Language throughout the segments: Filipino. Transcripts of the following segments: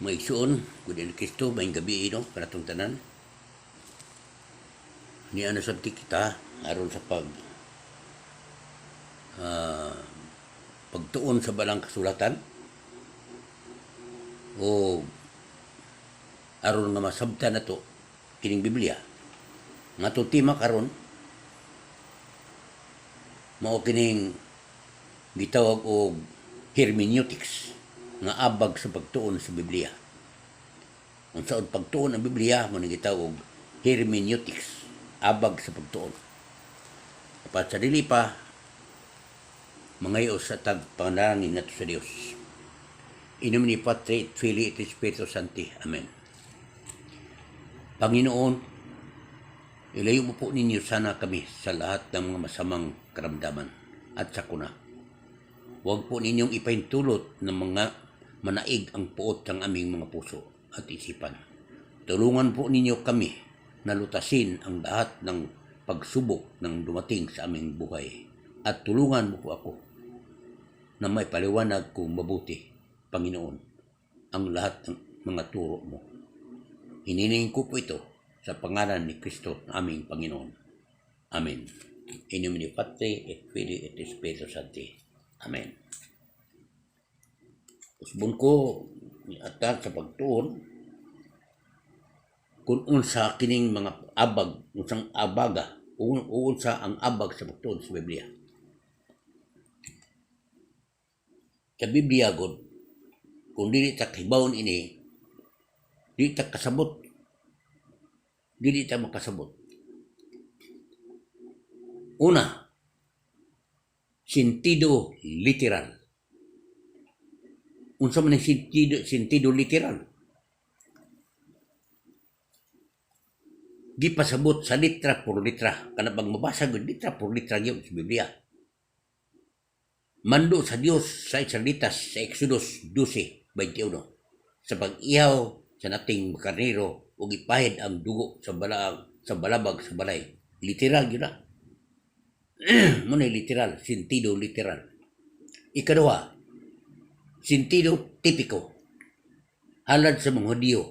Maigsoon, good in Kristo, maing gabi no, para itong tanan. Niya na sabti kita, aron sa ah, pagtuon sa balang kasulatan, o aron nga masabta na to, kining Biblia. Nga to tema karon, mao kining gitawag og hermeneutics, nga abag sa pagtuon sa Biblia. Kung saan pagtuon ang Biblia, mo gitawag og hermeneutics, abag sa pagtuon. Dapat sa dili pa, mangayo sa tagpanalangin nato sa Dios. In nomine Patri et Filii et Spiritus Sancti. Amen. Panginoon, ilayo mo po ninyo sana kami sa lahat ng mga masamang karamdaman at sakuna. Huwag po ninyong ipahintulot ng mga manaig ang puot ng aming mga puso at isipan. Tulungan po ninyo kami na lutasin ang lahat ng pagsubok ng dumating sa aming buhay. At tulungan mo po ako na may paliwanag kong mabuti, Panginoon, ang lahat ng mga turo mo. Hiniling ko po ito sa pangalan ni Kristo, aming Panginoon. Amen. In nomine Patri et Filii et Spiritus Sancti. Amen. Usbon ko atar sa pagtuon kung unsa kining mga abag, unsang abaga, unsa ang abag sa pagtuon sa Biblia. Sa Biblia god, kung dili ta kahibawon ini, dili ta kasabot, dili ta makasabot. Una, sentido literal. Unsa man ang sentido literal? Gipasabot sa litra por litra. Kana bang mabasa gud litra por litra gyud sa Biblia. Mando sa Dios sa Israelitas sa Exodus 12:21 sa pag-ihaw sa nating karnero ug ipahid ang dugo sa balabag sa balay. Literal gyud na. Muna literal, sentido literal. Ikaduha, sentido tipiko. Halad sa mga Hudyo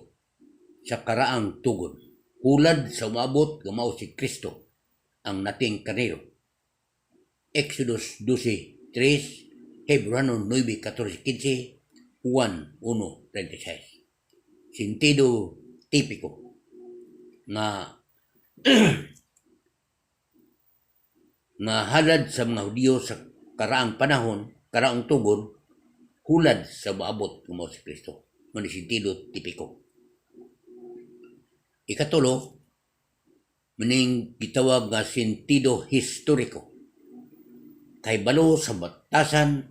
sa karaang tugon. Hulad sa umabot gamao si Kristo ang nating kanero. Exodus 12:3, Hebrano 9:14-15, Juan 1:1-36. Sentido tipiko nga nga halad sa mga Hudyo sa karaang panahon, karaang tugon, hulad sa maabot ng si Kristo. Muna sentido tipiko. Ikatulo, maning gitawag nga sentido historiko. Kay balo sa batasan,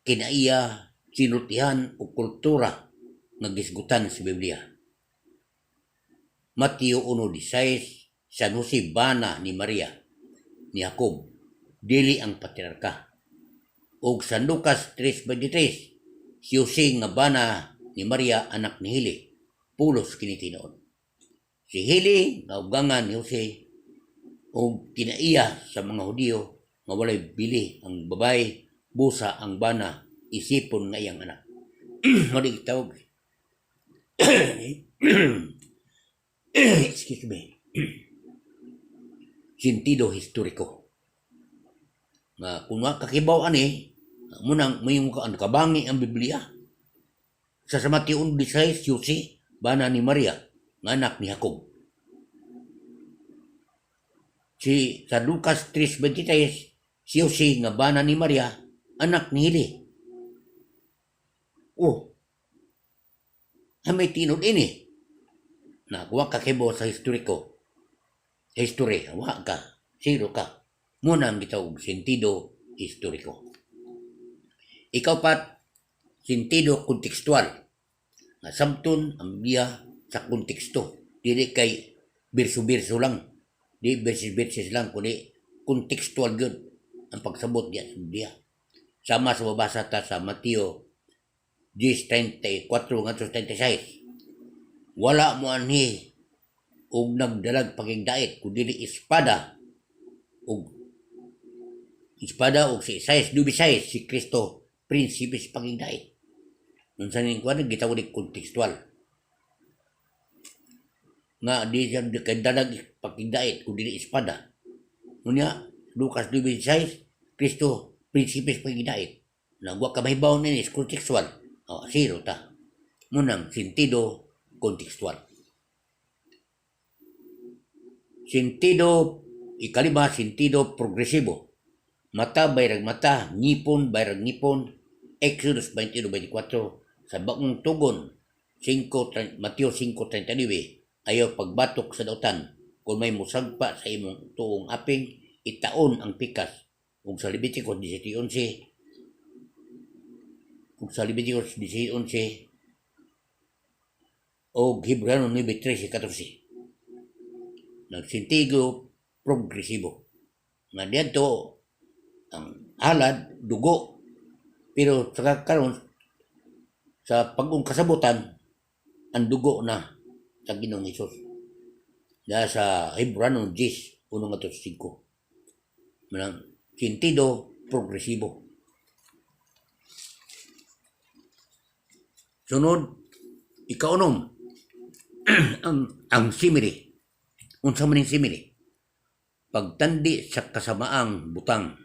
kinaiya, sinultihan o kultura nga gisgutan sa Biblia. Mateo 1:16, San Jose bana ni Maria, ni Jacob, dili ang patriarka. Og San Lucas 3:23, si Jose nga bana ni Maria anak ni Hili, pulos kini tinuod. Si Hili nga ugangan ni Jose og kinaiya sa mga Hudyo nga walay bili ang babay, busa ang bana, isipon nga iyang anak. Mali tawag. Excuse me. Sentido historiko. Nga kung makakibaw ani, munang mayong kabangi ang Biblia. Sa Mateo 1:16, Jose, bana ni Maria, nga anak ni Jacob. Sa Lucas 3:23, si Jose nga bana ni Maria, anak ni Hili. May tinod ini. Na kuha kakibaw sa historiko. History, wa ka, zero ka. Muna ang gitawag sentido historiko. Ikaw pat, sentido kontekstual. Nasabton ang Biblia sa konteksto. Dili kay birso-birso lang. Di verses lang, kundi kontekstual yun ang pagsabot niya sa Biblia. Sama sa mabasa ta sa Mateo 10:34-36. Wala mo anhi og nagdalag pagigdait kundi espada og si Isaias 9:6 si Kristo prinsipis pagigdait. Unsa ning kuan gitawag ni kontekstual. Nga di siya kay dadag pagigdait kun dili espada. Unya Lucas 2:26 Kristo prinsipis pagigdait. Nagwa ka mahibaw ni kontekstual. Zero ta. Munang sentido kontekstual. Sentido ikalima, sentido progresibo. Mata bayrag mata, ngipon bayrag ngipon. Exodus 22:24 sa bagong tugon 5 Mateo 5:39 ayaw pagbatok sa dautan kung may musagpa sa imong tuong aping itaon ang pikas ug sa Leviticus 17:11 o Hebreo 9:13-14 nagsintigo progresibo nga dito ang halad dugo pero sa karon sa pag-ung kasabutan ang dugo na sa Ginoong Hesus dahil sa Hebreo 10:1-5 manang sentido progresibo. Sunod ikaunom ang simile. Unsa man ning simile? Pagtandi sa kasamaang butang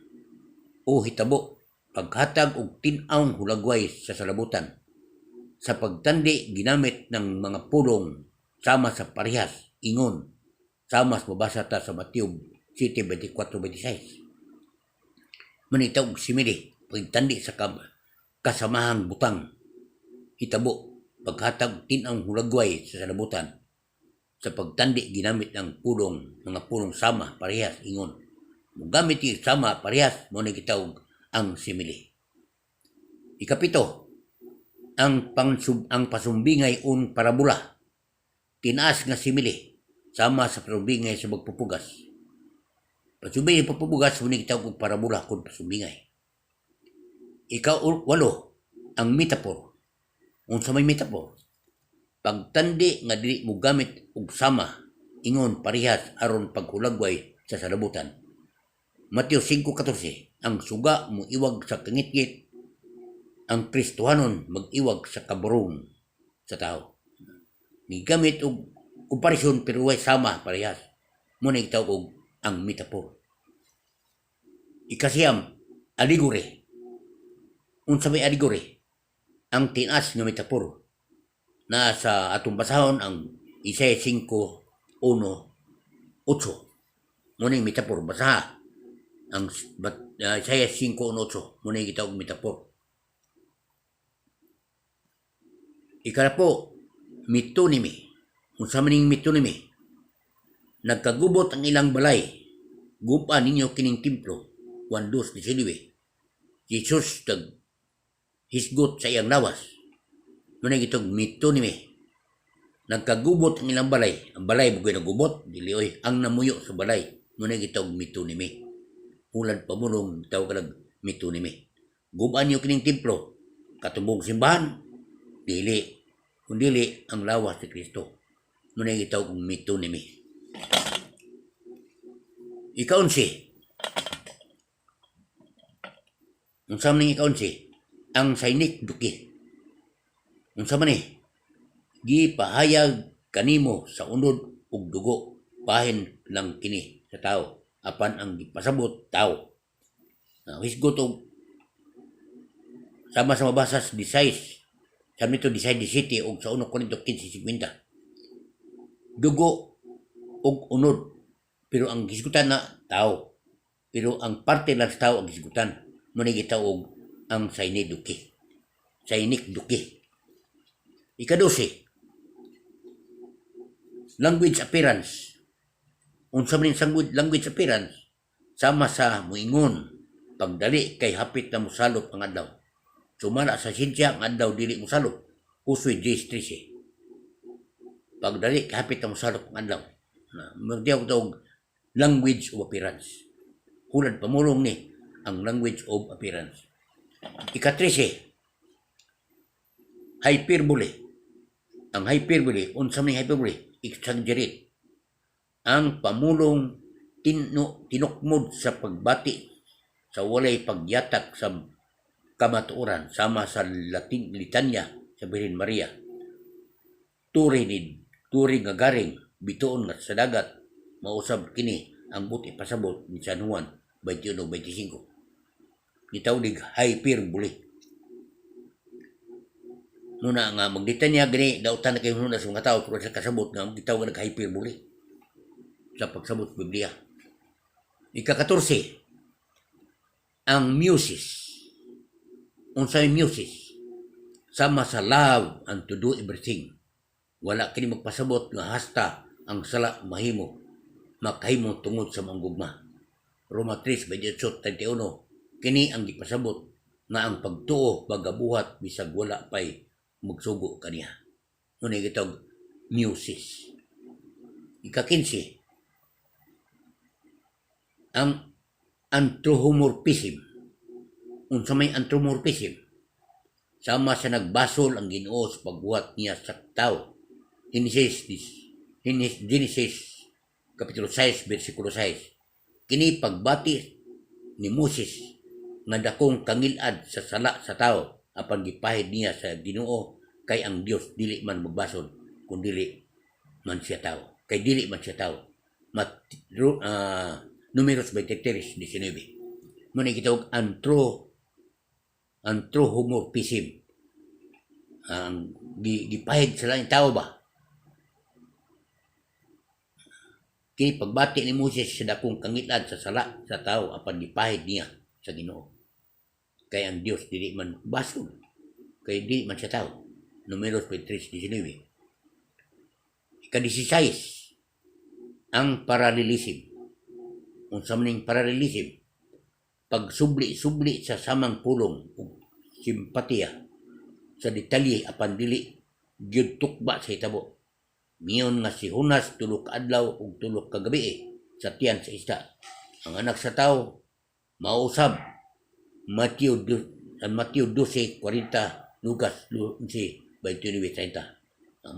o hitabo, paghatag og tin-awng hulagway sa salabutan. Sa pagtandi ginamit ng mga pulong sama sa parehas, ingon, sama sa mabasa ta sa Mateo 7:24-26. Manitaw og simile, pagtandi sa kasamahang butang, hitabo, paghatag og tin-awng hulagway sa salabutan. Sa pagtandi ginamit ng pulong, mga pulong sama, parehas, ingon. Mugamit yung sama, parehas, mo na gitawag ang simile. Ikapito, ang pasumbingay un parabola. Tinaas nga simile, sama sa pasumbingay sa magpupugas. Pasumbingay sa pagpupugas, mo na gitawag og parabola kung pasumbingay. Ika-8, ang metaphor. Unsa may metaphor? Pagtandi nga dili mo gamit og sama, ingon parehas aron paghulagway sa salabutan. Mateo 5:14 ang suga mo iwag sa kangitgit, ang Kristohanon mag-iwag sa kaburong sa tao. Ni gamit og komparison pero way sama parehas. Mo na gitawag og ang metaphor. Ikasiyam, allegory. Unsa may allegory? Ang tinas nga metaphor. Na sa atong basahon ang Isaiah 5:1-8. Muna yung metaphor. Basaha. Ang Isaiah 5:1-8. Muna yung gitawag metaphor. Ikarapo, metonymy. Kung sa maning metonymy, nagkagubot ang ilang balay. Gupa ninyo kining templo. 1:2-19. Jesus hisgot sa iyang lawas. Muna gitog metonymy. Nagkagubot ang ilang balay. Ang balay bugoy nagubot, dili oy ang namuyo sa balay. Muna gitog metonymy. Ulad pamulong tawag kalag metonymy. Gubaan niyo kining templo, katubong simbahan, dili. Kung dili ang lawas ni Kristo. Muna gitawag metonymy. Ika-11. Unsa man ning ika-11? Ang sainik duki. Unsa man gipahayag kanimo sa unod ug dugo, bahin lang kini sa tao apan ang gipasabot tao. Hisgot og sama sa mabasa sa 16 sa nito 17 ug sa 1 Korinto 15:50. Dugo ug unod pero ang hisgutan na tao. Pero ang parte lang sa tao ang hisgutan. Muna gitawag ang sainik duki. Sainik duki. Ika-12, language appearance. Unsa man language appearance, sama sa muingon, pagdali kay hapit na musalop ang adlaw. Sumala sa sinsya ang adlaw dili musalop. Usoy 10:13. Pagdali kay hapit na musalop ang adlaw. Magdiyaw tawag language of appearance. Hulad pamulong ni ang language of appearance. Ika-13, hyperbole. Ang hyperbole, unsa man hyperbole? Exaggerate. Ang pamulong tinukmod sa pagbati sa walay pagyatak sa kamatuoran sama sa Latin litanya sa Birhen Maria. Turing nga garing bituon nga sa dagat mausab kini ang buti pasabot ni San Juan 21-25. Gitawdig hyperbole. Muna nga magdetanya gani dautan na kayo muna sa mga tao pero sa kasabot nga gitawag nga hyperbole sa pagsabot sa Biblia. Ika-14, ang muses. Unsay muses? Sama sa love and to do everything. Wala kini magpasabot nga hasta ang sala mahimo makahimo tungod sa manggugma. Roma 3:28-31. Kini ang gipasabot nga ang pagtuo bagabuhat bisag wala pay magsugo kaniya. Muna gitawag muses. Ika-15, ang anthropomorphism. Unsa may anthropomorphism? Sama sa nagbasol ang Ginoo sa pagbuhat niya sa tao. Genesis kapitulo 6 bersikulo 6. Kini pagbati ni Moses nga dakong kangilad sa sala sa tao apan gipahid niya sa Ginoo kay ang Dios dili man magbasol kun dili man siya tao. Kay dili man siya tao. Números 23:19. Muna gitawag anthropomorphism. Ang gipahid sa laing tao ba? Kini pagbati ni Moses sa dakong kangilad sa sala sa tao apan gipahid niya sa Ginoo. Kay ang Dios dili man basol. Kay dili man siya tao. Números 23:19. Ika-16, ang parallelism. Unsa maning parallelism? Pagsubli-subli sa samang pulong ug simpatiya sa detalye apan dili gyud tukba sa hitabo. Miyon nga si Jonas 3 ka adlaw ug 3 ka gabi sa tiyan sa isda. Ang anak sa tawo mausab. Matthew 12:40, Lucas 11:29-30.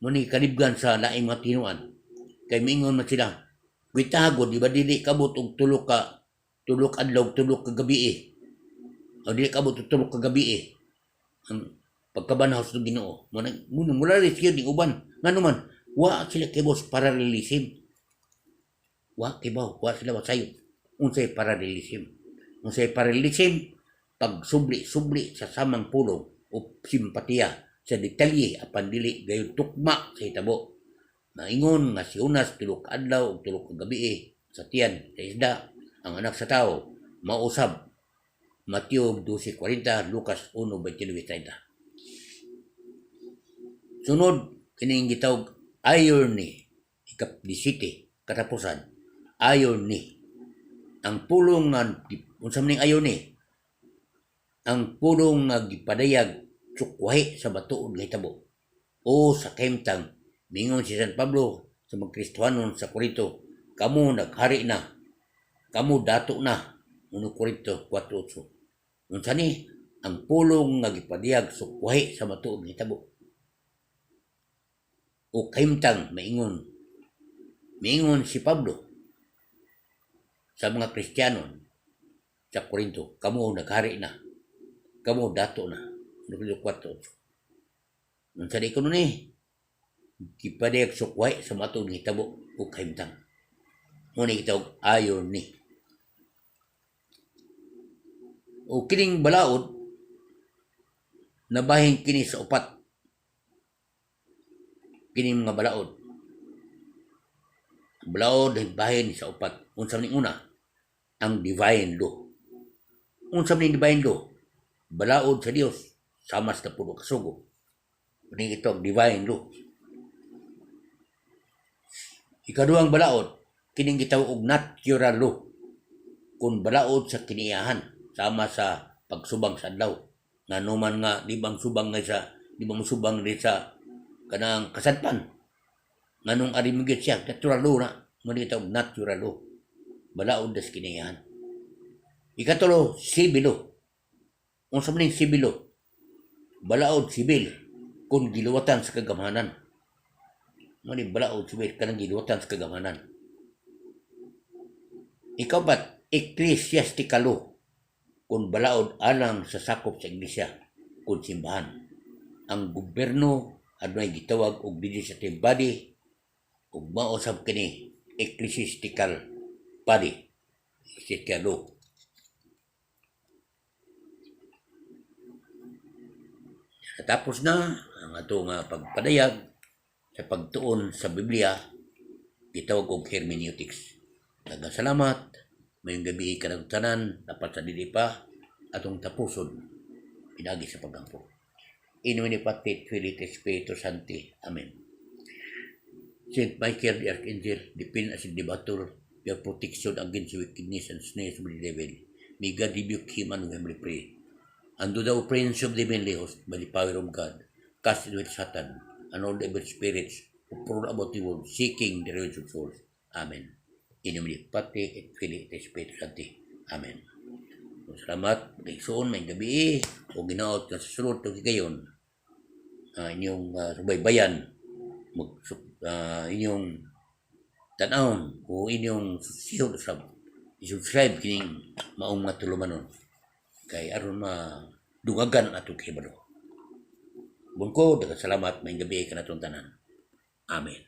Muni kanibgan sa laing mga tinuan. Kay mingon man sila, "Gitagod di ba dili kabot og 3 ka adlaw 3 ka gabi o dili kabot og 3 ka gabi ang pagkabanaw sa Ginoo." Mula rin siya di uban. Nga naman, wa sila kibos parallelism. Wa sila masayo. Unsay parallelism? Unsay parallelism? Pagsubli-subli sa samang pulong o simpatiya sa detalye apan dili gayon tukma sa hitabo. Maingon nga si Jonas 3 ka adlaw ug 3 ka gabi sa tiyan sa isda. Ang anak sa tao mausab. Matthew 12:40, Lucas 1:29-30. Sunod kining gitawag irony. Ika-17, katapusan. Irony. Ang pulong nga unsa maning irony? Ang pulong nga gipadayag tsukwahi sa batuod nga hitabo. O sa kemtang mingon si San Pablo sa mga Kristiyanon sa Korinto, "Kamu naghari na, kamu dato na." 1 Korinto 4:8. Unsa ni? Ang pulong nga gipadayag tsukwahi sa batuod nga hitabo. O kaimtang maingon si Pablo sa mga Kristiyanon sa Korinto, "Kamu naghari na, kamu dato na." 4:8. Unsa di kuno ni? Gipadayag sukway sa matod ng hitabo o kaimtang. Muna itawag irony. O kining balaod nabahin kini sa upat. Kining mga balaod bahin sa upat. Unsa ning una? Ang divine law. Unsa ning divine law? Balaod sa Dios sama sa pulo ka sugo. Ning ito ang divine law. Ikaduhang balaod kining gitawag og natural law. Kung balaod sa kiniyahan sama sa pagsubang sa adlaw. Nga numan nga di bang subang sa kanang kasadpan. Nganong arimigit siya, natural law na. Muna gitawag natural law. Balaod sa kiniyahan. Ikatulo, civil law. Unsa maning civil law? Balaod sibil kung giluwatan sa kagamanan. Mani balaod sibil kanang giluwatan sa kagamanan. Ikapat, ecclesiastical law. kung balaod alang sa sakop sa iglesia kung simbahan. Ang gobyerno adunay gitawag og legislative body ug mao sab kini ecclesiastical body, ecclesiastical law. Natapos na ang atong pagpadayag sa pagtuon sa Biblia, gitawag og hermeneutics. Daghang salamat. Mayong gabi kanang tanan, dapat sa dili pa atong tapuson pinagi sa paggampo. In nomine Patri, Filii, et Spiritus Sancti. Amen. Saint Michael the Archangel, defend us in the battle, your protection against the wickedness and snares of the devil. May God rebuke him and we pray. And to the prince of the heavenly host, by the power of God, cast away Satan and all the evil spirits who prowl about the world, seeking the revenge of souls. Amen. In nomine Patri, et Filii, et Spiritus Sancti. Amen. Salamat, magigsoon, may gabi, o ginaot na sa sulod ng higayon, inyong subaybayan, inyong tanawon, o inyong subscribe kining maong matulumanon. Kay aron dungagan atong kahibalo. Bungko, daghang salamat, may gabi kanatong tanan. Amen.